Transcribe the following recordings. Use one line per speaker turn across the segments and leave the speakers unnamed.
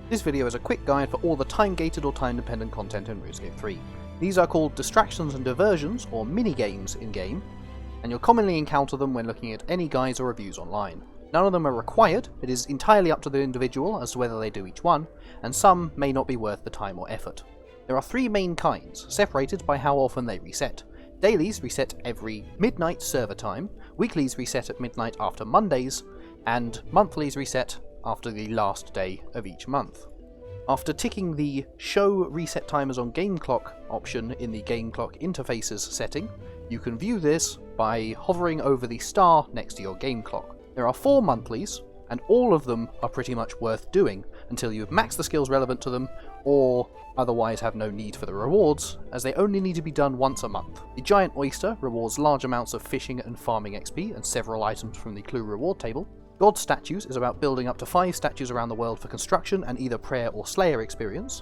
This video is a quick guide for all the time-gated or time-dependent content in Runescape 3. These are called distractions and diversions, or mini-games in-game, and you'll commonly encounter them when looking at any guides or reviews online. None of them are required, it is entirely up to the individual as to whether they do each one, and some may not be worth the time or effort. There are three main kinds, separated by how often they reset. Dailies reset every midnight server time, weeklies reset at midnight after Mondays, and monthlies reset after the last day of each month. After ticking the Show Reset Timers on Game Clock option in the Game Clock Interfaces setting, you can view this by hovering over the star next to your game clock. There are 4 monthlies, and all of them are pretty much worth doing until you have maxed the skills relevant to them, or otherwise have no need for the rewards, as they only need to be done once a month. The Giant Oyster rewards large amounts of fishing and farming XP and several items from the clue reward table. God Statues is about building up to 5 statues around the world for construction and either prayer or slayer experience.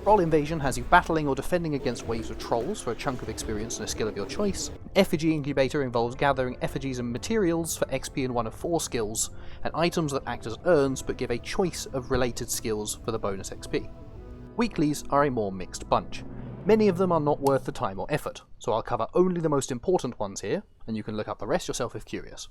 Troll Invasion has you battling or defending against waves of trolls for a chunk of experience and a skill of your choice. Effigy Incubator involves gathering effigies and materials for XP in one of 4 skills, and items that act as urns but give a choice of related skills for the bonus XP. Weeklies are a more mixed bunch. Many of them are not worth the time or effort, so I'll cover only the most important ones here, and you can look up the rest yourself if curious.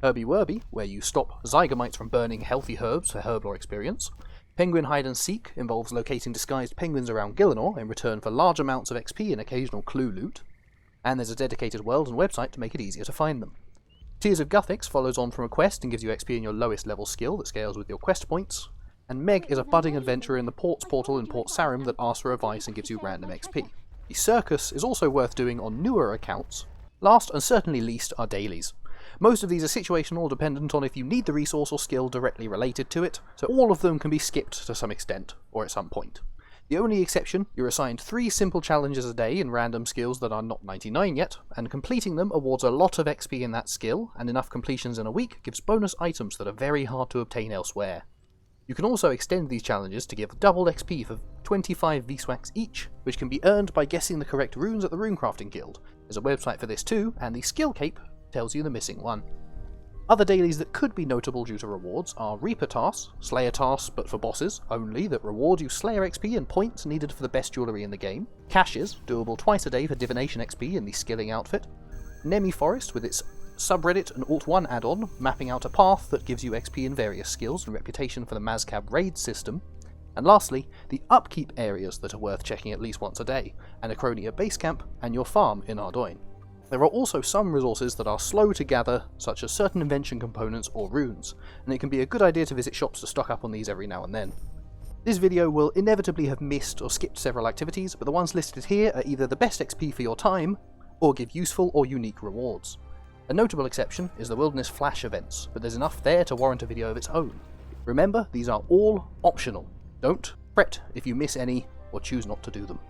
Herby Werby, where you stop zygomites from burning healthy herbs for herblore experience. Penguin Hide and Seek involves locating disguised penguins around Gillinor in return for large amounts of XP and occasional clue loot, and there's a dedicated world and website to make it easier to find them. Tears of Guthix follows on from a quest and gives you XP in your lowest level skill that scales with your quest points, and Meg is a budding adventurer in the Ports portal in Port Sarim that asks for advice and gives you random XP. The Circus is also worth doing on newer accounts. Last and certainly least are Dailies. Most of these are situational, dependent on if you need the resource or skill directly related to it, so all of them can be skipped to some extent, or at some point. The only exception, you're assigned 3 simple challenges a day in random skills that are not 99 yet, and completing them awards a lot of XP in that skill, and enough completions in a week gives bonus items that are very hard to obtain elsewhere. You can also extend these challenges to give double XP for 25 Vis Wax each, which can be earned by guessing the correct runes at the Runecrafting Guild. There's a website for this too, and the skill cape tells you the missing one. Other dailies that could be notable due to rewards are Reaper tasks, Slayer tasks but for bosses only that reward you Slayer XP and points needed for the best jewellery in the game, Caches, doable twice a day for Divination XP in the Skilling outfit, Nemi Forest with its subreddit and Alt-1 add-on mapping out a path that gives you XP in various skills and reputation for the Mazcab raid system, and lastly, the upkeep areas that are worth checking at least once a day, Anachronia base camp and your farm in Ardoyne. There are also some resources that are slow to gather, such as certain invention components or runes, and it can be a good idea to visit shops to stock up on these every now and then. This video will inevitably have missed or skipped several activities, but the ones listed here are either the best XP for your time, or give useful or unique rewards. A notable exception is the Wilderness Flash events, but there's enough there to warrant a video of its own. Remember, these are all optional. Don't fret if you miss any or choose not to do them.